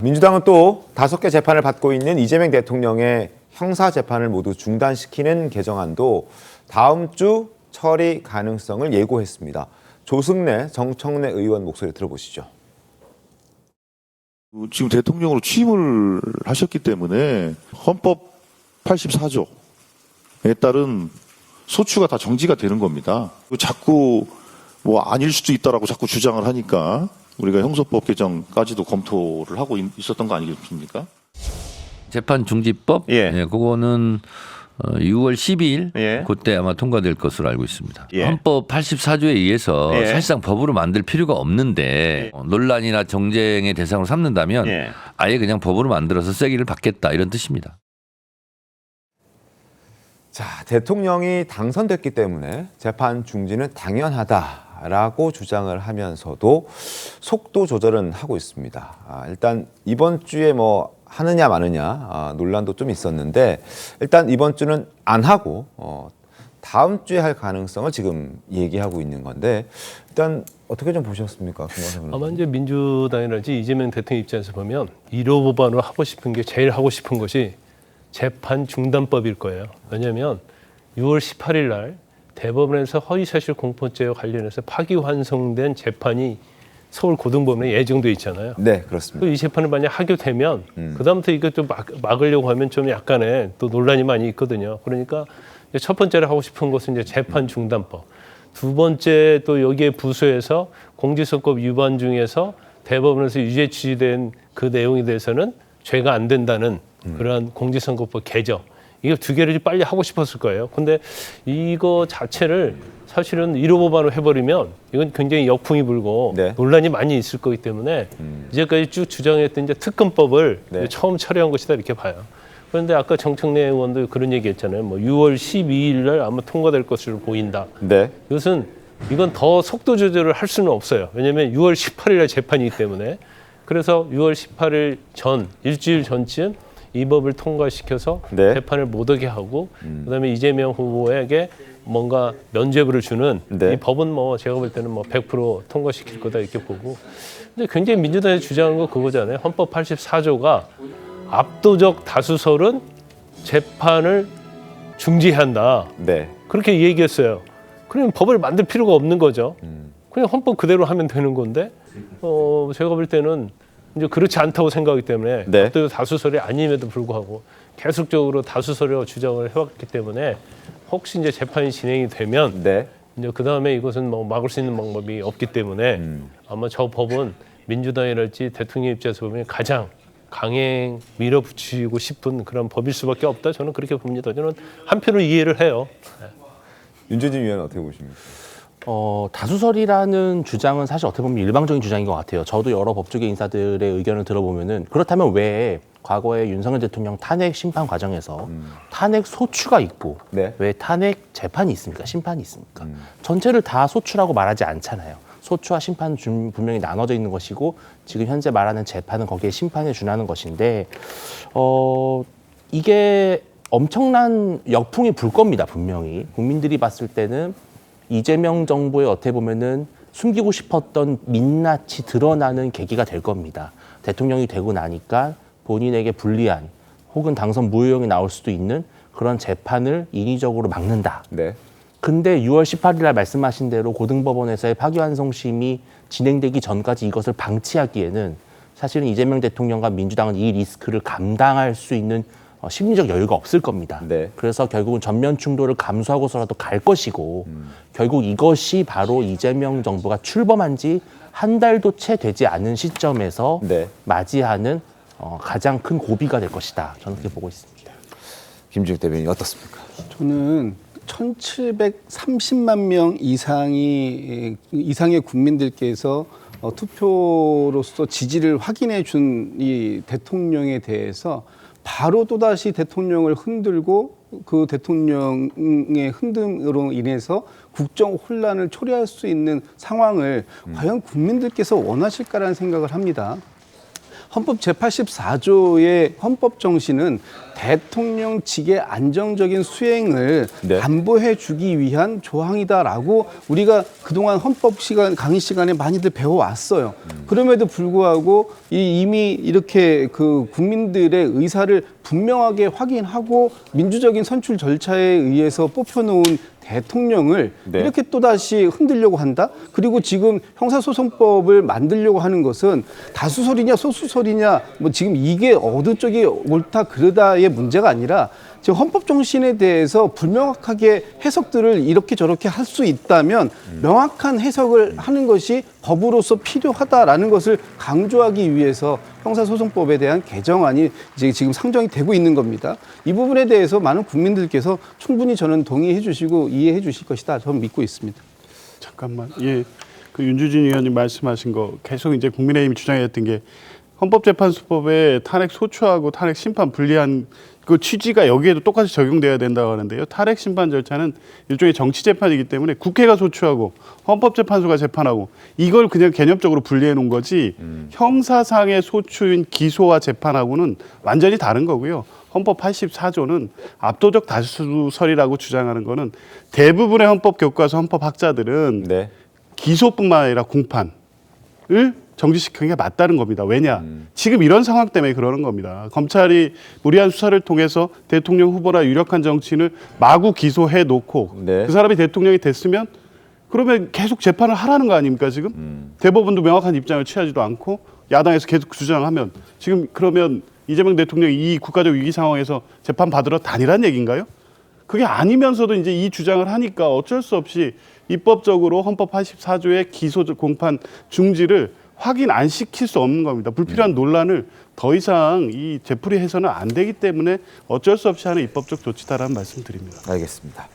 민주당은 또 5개 재판을 받고 있는 이재명 대통령의 형사 재판을 모두 중단시키는 개정안도 다음 주 처리 가능성을 예고했습니다. 조승래, 정청래 의원 목소리 들어보시죠. 지금 대통령으로 취임을 하셨기 때문에 헌법 84조에 따른 소추가 다 정지가 되는 겁니다. 자꾸 아닐 수도 있다라고 자꾸 주장을 하니까 우리가 형소법 개정까지도 검토를 하고 있었던 거 아니겠습니까? 재판 중지법, 그거는 6월 12일 그때 아마 통과될 것으로 알고 있습니다. 헌법 84조에 의해서 사실상 법으로 만들 필요가 없는데 논란이나 정쟁의 대상으로 삼는다면 아예 그냥 법으로 만들어서 세기를 받겠다 이런 뜻입니다. 자, 대통령이 당선됐기 때문에 재판 중지는 당연하다라고 주장을 하면서도 속도 조절은 하고 있습니다. 일단 이번 주에 하느냐 마느냐 논란도 좀 있었는데 일단 이번 주는 안 하고 다음 주에 할 가능성을 지금 얘기하고 있는 건데 일단 어떻게 좀 보셨습니까? 아마 이제 민주당이랄지 이재명 대통령 입장에서 보면 1호 법안으로 하고 싶은 게 제일 하고 싶은 것이 재판 중단법일 거예요. 왜냐하면 6월 18일 날 대법원에서 허위사실 공포죄와 관련해서 파기환송된 재판이 서울 고등법원에 예정돼 있잖아요. 네, 그렇습니다. 이 재판을 만약 하게 되면 그다음부터 이거 좀 막으려고 하면 좀 약간의 또 논란이 많이 있거든요. 그러니까 첫 번째로 하고 싶은 것은 이제 재판 중단법. 두 번째 또 여기에 부수해서 공직선거법 위반 중에서 대법원에서 유죄 취지된 그 내용에 대해서는 죄가 안 된다는 그러한 공직선거법 개정. 이거 두 개를 빨리 하고 싶었을 거예요. 근데 이거 자체를 사실은 1호 법안으로 해버리면 이건 굉장히 역풍이 불고 논란이 많이 있을 거기 때문에 이제까지 쭉 주장했던 이제 특검법을 처음 처리한 것이다 이렇게 봐요. 그런데 아까 정청래 의원도 그런 얘기했잖아요. 6월 12일 날 아마 통과될 것으로 보인다. 이건 더 속도 조절을 할 수는 없어요. 왜냐하면 6월 18일 날 재판이기 때문에. 그래서 6월 18일 전, 일주일 전쯤 이 법을 통과시켜서 재판을 못하게 하고 그다음에 이재명 후보에게 뭔가 면죄부를 주는 이 법은 제가 볼 때는 100% 통과시킬 거다 이렇게 보고 근데 굉장히 민주당이 주장한 거 그거잖아요. 헌법 84조가 압도적 다수설은 재판을 중지한다. 그렇게 얘기했어요. 그러면 법을 만들 필요가 없는 거죠. 그냥 헌법 그대로 하면 되는 건데 제가 볼 때는 이제 그렇지 않다고 생각하기 때문에 압도적 다수설이 아님에도 불구하고 계속적으로 다수설이라고 주장을 해왔기 때문에 혹시 이제 재판이 진행이 되면 이제 그 다음에 이것은 막을 수 있는 방법이 없기 때문에 아마 저 법은 민주당이랄지 대통령 입장에서 보면 가장 강행 밀어붙이고 싶은 그런 법일 수밖에 없다. 저는 그렇게 봅니다. 저는 한편으로 이해를 해요. 윤재진 위원은 어떻게 보십니까? 다수설이라는 주장은 사실 어떻게 보면 일방적인 주장인 것 같아요. 저도 여러 법조계 인사들의 의견을 들어보면은 그렇다면 왜 과거에 윤석열 대통령 탄핵 심판 과정에서 탄핵 소추가 있고 왜 탄핵 재판이 있습니까? 심판이 있습니까? 전체를 다 소추라고 말하지 않잖아요. 소추와 심판은 분명히 나눠져 있는 것이고 지금 현재 말하는 재판은 거기에 심판에 준하는 것인데 이게 엄청난 역풍이 불 겁니다. 분명히 국민들이 봤을 때는 이재명 정부의 어떻게 보면은 숨기고 싶었던 민낯이 드러나는 계기가 될 겁니다. 대통령이 되고 나니까 본인에게 불리한 혹은 당선 무효형이 나올 수도 있는 그런 재판을 인위적으로 막는다. 근데 6월 18일 날 말씀하신 대로 고등법원에서의 파기환송심이 진행되기 전까지 이것을 방치하기에는 사실은 이재명 대통령과 민주당은 이 리스크를 감당할 수 있는 심리적 여유가 없을 겁니다. 그래서 결국은 전면 충돌을 감수하고서라도 갈 것이고 결국 이것이 바로 이재명 정부가 출범한 지 한 달도 채 되지 않은 시점에서 맞이하는 가장 큰 고비가 될 것이다. 저는 그렇게 보고 있습니다. 김주익 대변인 어떻습니까? 저는 1,730만 명 이상의 국민들께서 투표로서 지지를 확인해 준 이 대통령에 대해서 바로 또다시 대통령을 흔들고 그 대통령의 흔듦으로 인해서 국정 혼란을 초래할 수 있는 상황을 과연 국민들께서 원하실까라는 생각을 합니다. 헌법 제84조의 헌법 정신은 대통령 직의 안정적인 수행을 네. 담보해 주기 위한 조항이다라고 우리가 그동안 헌법 시간 강의 시간에 많이들 배워왔어요. 그럼에도 불구하고 이미 이렇게 그 국민들의 의사를 분명하게 확인하고 민주적인 선출 절차에 의해서 뽑혀놓은 대통령을 네. 이렇게 또다시 흔들려고 한다? 그리고 지금 형사소송법을 만들려고 하는 것은 다수설이냐 소수설이냐 뭐 지금 이게 어느 쪽이 옳다 그르다의 문제가 아니라 지금 헌법 정신에 대해서 불명확하게 해석들을 이렇게 저렇게 할 수 있다면 명확한 해석을 하는 것이 법으로서 필요하다라는 것을 강조하기 위해서 형사소송법에 대한 개정안이 이제 지금 상정이 되고 있는 겁니다. 이 부분에 대해서 많은 국민들께서 충분히 저는 동의해 주시고 이해해 주실 것이다. 저는 믿고 있습니다. 잠깐만. 예. 그 윤주진 의원님 말씀하신 거 계속 이제 국민의힘이 주장했던 게 헌법재판소법에 탄핵 소추하고 탄핵 심판 분리한 그 취지가 여기에도 똑같이 적용돼야 된다고 하는데요. 탄핵 심판 절차는 일종의 정치 재판이기 때문에 국회가 소추하고 헌법재판소가 재판하고 이걸 그냥 개념적으로 분리해 놓은 거지 형사상의 소추인 기소와 재판하고는 완전히 다른 거고요. 헌법 84조는 압도적 다수설이라고 주장하는 거는 대부분의 헌법 교과서 헌법 학자들은 네. 기소뿐만 아니라 공판을 정지시키는 게 맞다는 겁니다. 왜냐? 지금 이런 상황 때문에 그러는 겁니다. 검찰이 무리한 수사를 통해서 대통령 후보나 유력한 정치인을 마구 기소해 놓고 네. 그 사람이 대통령이 됐으면 그러면 계속 재판을 하라는 거 아닙니까 지금? 대법원도 명확한 입장을 취하지도 않고 야당에서 계속 주장하면 지금 그러면 이재명 대통령이 이 국가적 위기 상황에서 재판 받으러 다니란 얘기인가요? 그게 아니면서도 이제 이 주장을 하니까 어쩔 수 없이 입법적으로 헌법 84조의 기소 공판 중지를 확인 안 시킬 수 없는 겁니다. 불필요한 논란을 더 이상 이 되풀이해서는 안 되기 때문에 어쩔 수 없이 하는 입법적 조치다라는 말씀드립니다. 알겠습니다.